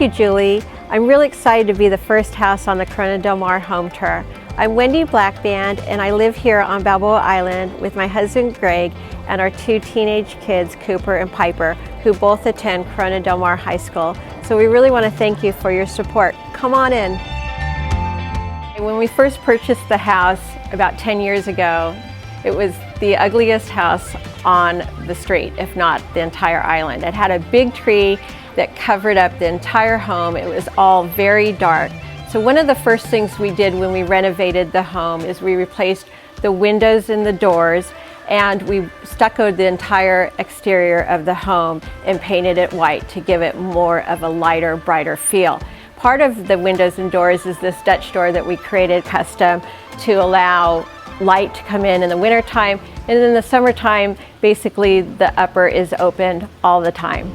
Thank you, Julie. I'm really excited to be the first house on the Corona Del Mar home tour. I'm Wendy Blackband, and I live here on Balboa Island with my husband Greg and our two teenage kids, Cooper and Piper, who both attend Corona Del Mar High School. So we really want to thank you for your support. Come on in. When we first purchased the house about 10 years ago, it was the ugliest house on the street, if not the entire island. It had a big tree that covered up the entire home. It was all very dark. So one of the first things we did when we renovated the home is we replaced the windows and the doors, and we stuccoed the entire exterior of the home and painted it white to give it more of a lighter, brighter feel. Part of the windows and doors is this Dutch door that we created custom to allow light to come in the wintertime, and in the summertime, basically the upper is opened all the time.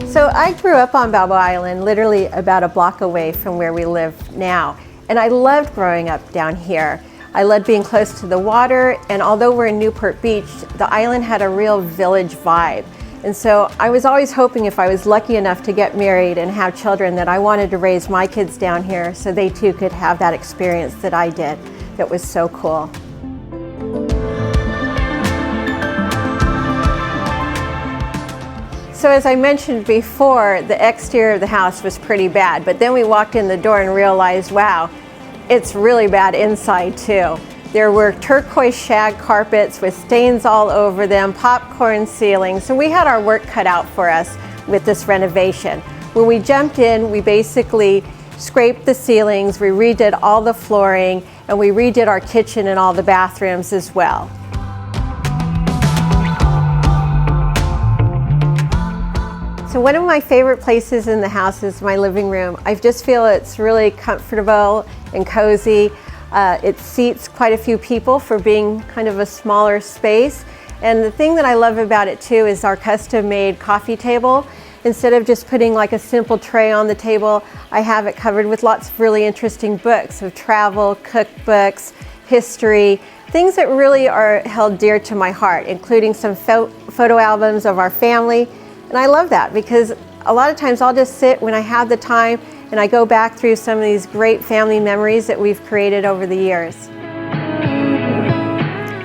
So I grew up on Balboa Island, literally about a block away from where we live now. And I loved growing up down here. I loved being close to the water, and although we're in Newport Beach, the island had a real village vibe. And so I was always hoping if I was lucky enough to get married and have children that I wanted to raise my kids down here so they too could have that experience that I did. That was so cool. So as I mentioned before, the exterior of the house was pretty bad, but then we walked in the door and realized, wow, it's really bad inside too. There were turquoise shag carpets with stains all over them, popcorn ceilings, so we had our work cut out for us with this renovation. When we jumped in, we basically scraped the ceilings, we redid all the flooring, and we redid our kitchen and all the bathrooms as well. So one of my favorite places in the house is my living room. I just feel it's really comfortable and cozy. It seats quite a few people for being kind of a smaller space. And the thing that I love about it too is our custom-made coffee table. Instead of just putting like a simple tray on the table, I have it covered with lots of really interesting books of travel, cookbooks, history, things that really are held dear to my heart, including some photo albums of our family. And I love that because a lot of times I'll just sit when I have the time and I go back through some of these great family memories that we've created over the years.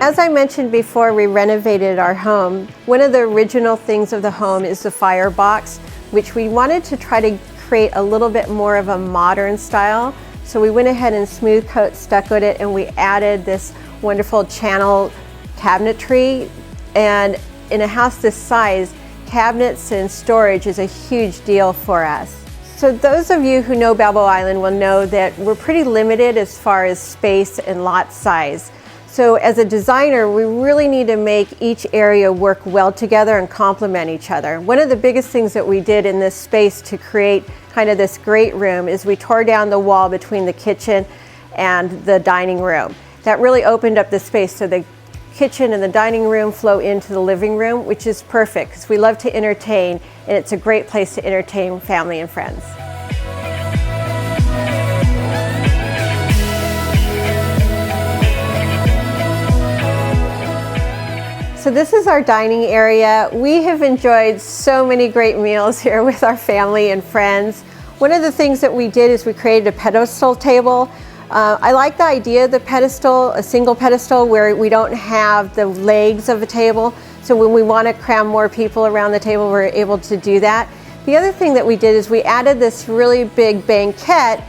As I mentioned before, we renovated our home. One of the original things of the home is the firebox, which we wanted to try to create a little bit more of a modern style. So we went ahead and smooth coat stuccoed it, and we added this wonderful channel cabinetry. And in a house this size, cabinets and storage is a huge deal for us. So those of you who know Balboa Island will know that we're pretty limited as far as space and lot size. So as a designer, we really need to make each area work well together and complement each other. One of the biggest things that we did in this space to create kind of this great room is we tore down the wall between the kitchen and the dining room. That really opened up the space so the kitchen and the dining room flow into the living room, which is perfect because we love to entertain, and it's a great place to entertain family and friends. So this is our dining area. We have enjoyed so many great meals here with our family and friends. One of the things that we did is we created a pedestal table. I like the idea of the pedestal, a single pedestal where we don't have the legs of a table. So when we want to cram more people around the table, we're able to do that. The other thing that we did is we added this really big banquette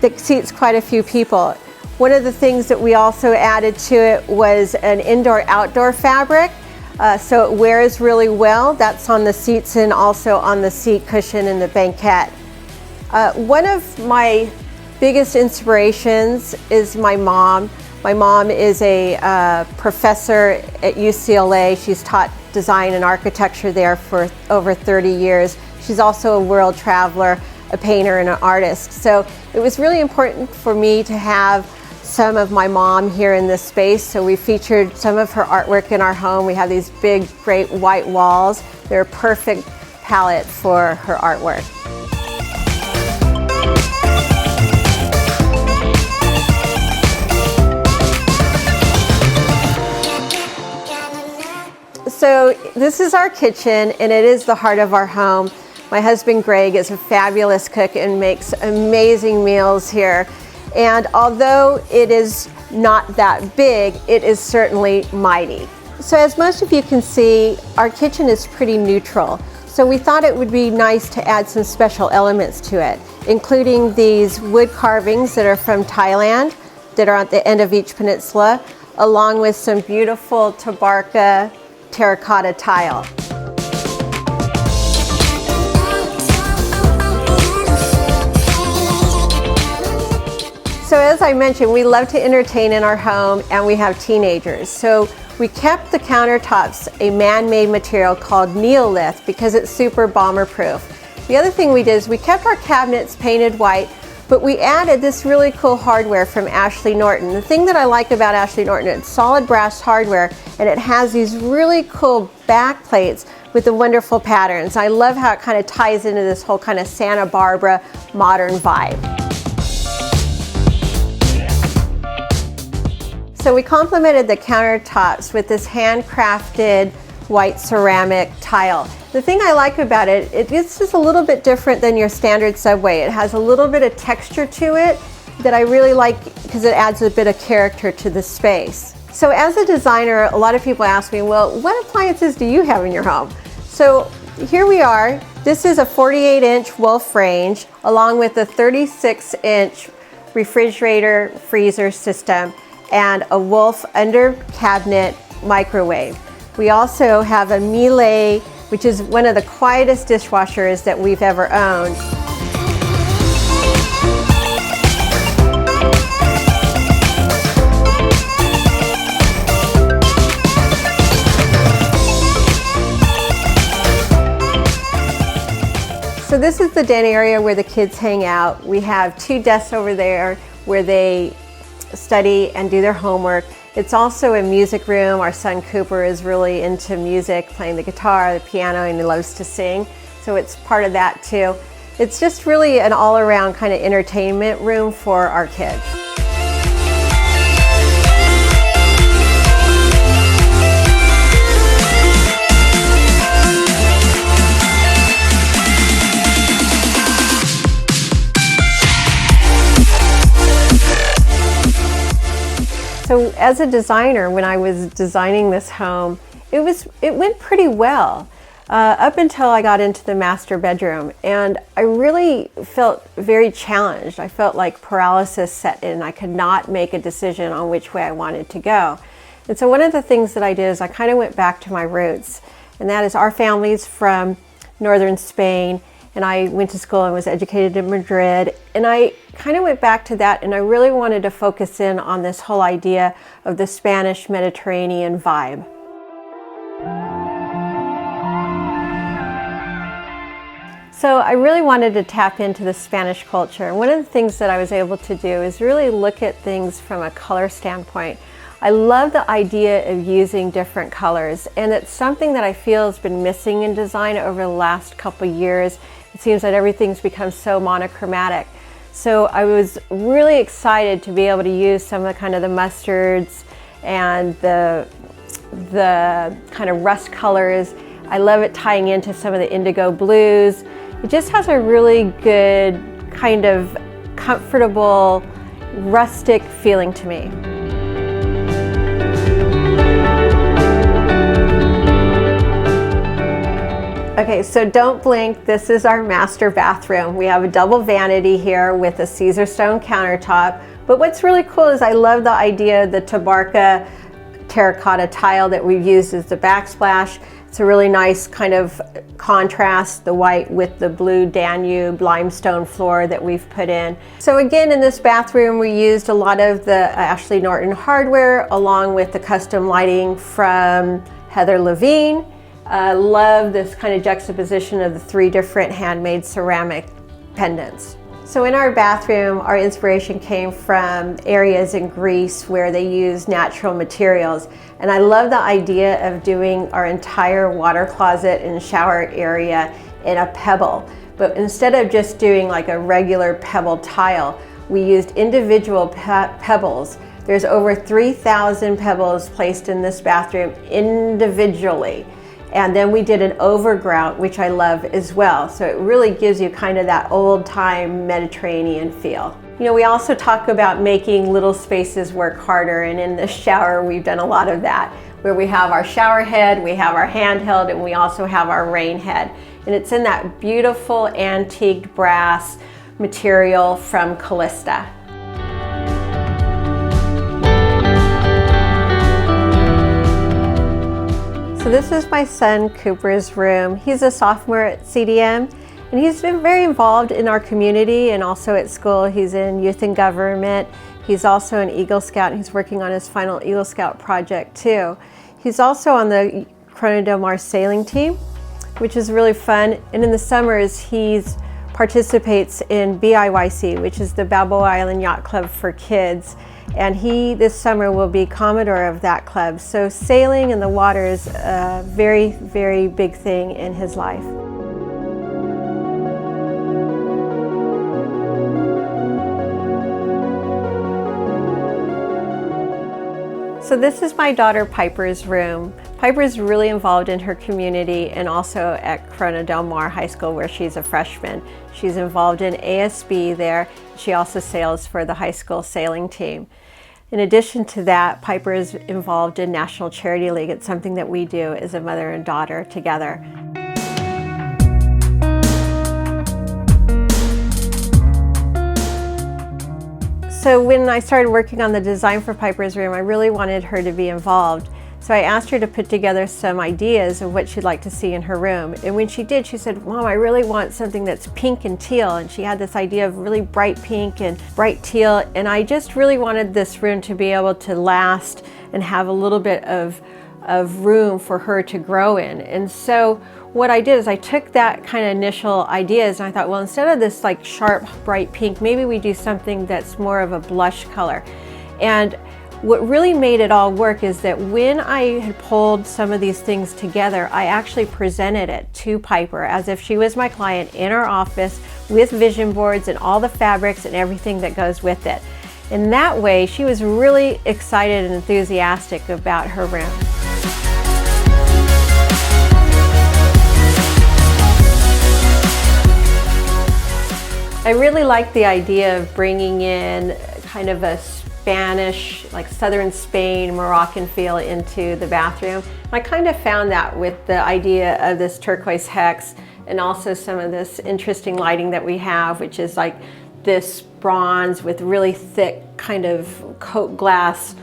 that seats quite a few people. One of the things that we also added to it was an indoor-outdoor fabric. So it wears really well. That's on the seats and also on the seat cushion in the banquette. One of my biggest inspirations is my mom. My mom is a professor at UCLA. She's taught design and architecture there for over 30 years. She's also a world traveler, a painter, and an artist. So it was really important for me to have some of my mom here in this space. So we featured some of her artwork in our home. We have these big, great white walls. They're a perfect palette for her artwork. So this is our kitchen, and it is the heart of our home. My husband Greg is a fabulous cook and makes amazing meals here. And although it is not that big, it is certainly mighty. So as most of you can see, our kitchen is pretty neutral. So we thought it would be nice to add some special elements to it, including these wood carvings that are from Thailand, that are at the end of each peninsula, along with some beautiful Tabarka terracotta tile. So as I mentioned, we love to entertain in our home, and we have teenagers. So we kept the countertops a man-made material called Neolith because it's super bomber-proof. The other thing we did is we kept our cabinets painted white, but we added this really cool hardware from Ashley Norton. The thing that I like about Ashley Norton, it's solid brass hardware, and it has these really cool back plates with the wonderful patterns. I love how it kind of ties into this whole kind of Santa Barbara modern vibe. So we complemented the countertops with this handcrafted white ceramic tile. The thing I like about it, it's just a little bit different than your standard subway. It has a little bit of texture to it that I really like because it adds a bit of character to the space. So as a designer, a lot of people ask me, well, what appliances do you have in your home? So here we are. This is a 48-inch Wolf range along with a 36-inch refrigerator freezer system and a Wolf under cabinet microwave. We also have a Miele, which is one of the quietest dishwashers that we've ever owned. So this is the den area where the kids hang out. We have 2 desks over there where they study and do their homework. It's also a music room. Our son Cooper is really into music, playing the guitar, the piano, and he loves to sing. So it's part of that too. It's just really an all-around kind of entertainment room for our kids. So as a designer, when I was designing this home, it went pretty well up until I got into the master bedroom, and I really felt very challenged. I felt like paralysis set in. I could not make a decision on which way I wanted to go. And so one of the things that I did is I kind of went back to my roots, and that is our family's from northern Spain, and I went to school and was educated in Madrid, and I kind of went back to that, and I really wanted to focus in on this whole idea of the Spanish Mediterranean vibe. So I really wanted to tap into the Spanish culture. And one of the things that I was able to do is really look at things from a color standpoint. I love the idea of using different colors, and it's something that I feel has been missing in design over the last couple years. It seems that everything's become so monochromatic. So I was really excited to be able to use some of the kind of the mustards and the kind of rust colors. I love it tying into some of the indigo blues. It just has a really good kind of comfortable, rustic feeling to me. Okay, so don't blink. This is our master bathroom. We have a double vanity here with a Caesar stone countertop. But what's really cool is I love the idea of the Tabarka terracotta tile that we've used as the backsplash. It's a really nice kind of contrast, the white with the blue Danube limestone floor that we've put in. So again, in this bathroom, we used a lot of the Ashley Norton hardware along with the custom lighting from Heather Levine. Love this kind of juxtaposition of the 3 different handmade ceramic pendants. So in our bathroom, our inspiration came from areas in Greece where they use natural materials. And I love the idea of doing our entire water closet and shower area in a pebble. But instead of just doing like a regular pebble tile, we used individual pebbles. There's over 3,000 pebbles placed in this bathroom individually. And then we did an overgrout, which I love as well. So it really gives you kind of that old-time Mediterranean feel. You know, we also talk about making little spaces work harder, and in the shower we've done a lot of that, where we have our shower head, we have our handheld, and we also have our rain head. And it's in that beautiful antique brass material from Callista. So this is my son Cooper's room. He's a sophomore at CDM, and he's been very involved in our community and also at school. He's in youth and government. He's also an Eagle Scout, and he's working on his final Eagle Scout project too. He's also on the Corona del Mar sailing team, which is really fun. And in the summers, he participates in BIYC, which is the Balboa Island Yacht Club for kids. And he, this summer, will be Commodore of that club. So sailing in the water is a very, very big thing in his life. So this is my daughter Piper's room. Piper's really involved in her community and also at Corona del Mar High School, where she's a freshman. She's involved in ASB there. She also sails for the high school sailing team. In addition to that, Piper is involved in National Charity League. It's something that we do as a mother and daughter together. So when I started working on the design for Piper's room, I really wanted her to be involved. So I asked her to put together some ideas of what she'd like to see in her room. And when she did, she said, "Mom, I really want something that's pink and teal." And she had this idea of really bright pink and bright teal. And I just really wanted this room to be able to last and have a little bit of room for her to grow in. And so what I did is I took that kind of initial ideas and I thought, well, instead of this like sharp, bright pink, maybe we do something that's more of a blush color. And what really made it all work is that when I had pulled some of these things together, I actually presented it to Piper as if she was my client in her office with vision boards and all the fabrics and everything that goes with it. And that way, she was really excited and enthusiastic about her room. I really like the idea of bringing in kind of a Spanish, like southern Spain, Moroccan feel into the bathroom. I kind of found that with the idea of this turquoise hex and also some of this interesting lighting that we have, which is like this bronze with really thick kind of coat glass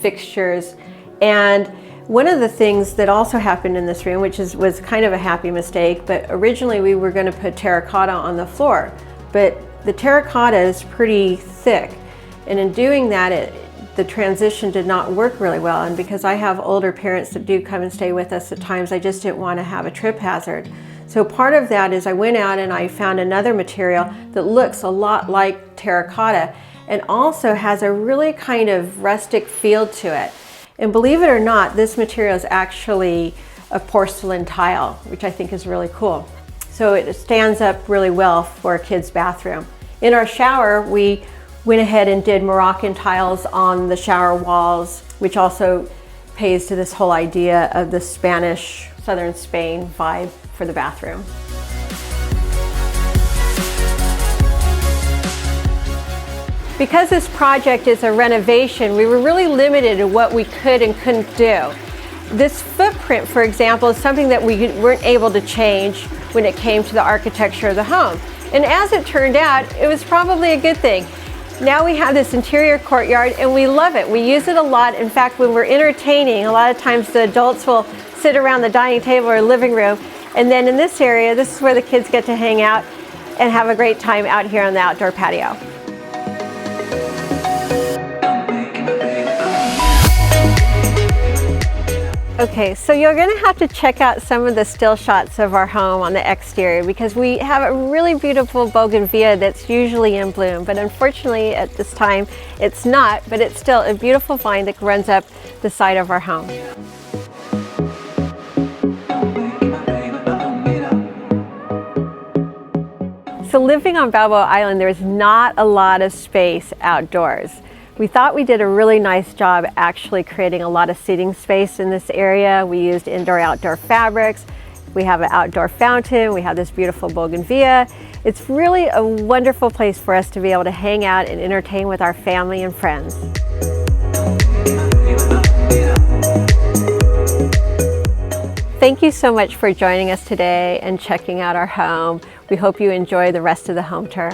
fixtures. And one of the things that also happened in this room, which was kind of a happy mistake, but originally we were going to put terracotta on the floor, but the terracotta is pretty thick. And in doing that, the transition did not work really well. And because I have older parents that do come and stay with us at times, I just didn't want to have a trip hazard. So part of that is I went out and I found another material that looks a lot like terracotta and also has a really kind of rustic feel to it. And believe it or not, this material is actually a porcelain tile, which I think is really cool. So it stands up really well for a kid's bathroom. In our shower, we went ahead and did Moroccan tiles on the shower walls, which also pays to this whole idea of the Spanish, southern Spain vibe for the bathroom. Because this project is a renovation, we were really limited in what we could and couldn't do. This footprint, for example, is something that we weren't able to change when it came to the architecture of the home. And as it turned out, it was probably a good thing. Now we have this interior courtyard and we love it. We use it a lot. In fact, when we're entertaining, a lot of times the adults will sit around the dining table or living room. And then in this area, this is where the kids get to hang out and have a great time out here on the outdoor patio. Okay, so you're going to have to check out some of the still shots of our home on the exterior because we have a really beautiful bougainvillea that's usually in bloom, but unfortunately at this time it's not, but it's still a beautiful vine that runs up the side of our home. So living on Balboa Island, there's not a lot of space outdoors. We thought we did a really nice job actually creating a lot of seating space in this area. We used indoor-outdoor fabrics. We have an outdoor fountain. We have this beautiful bougainvillea. It's really a wonderful place for us to be able to hang out and entertain with our family and friends. Thank you so much for joining us today and checking out our home. We hope you enjoy the rest of the home tour.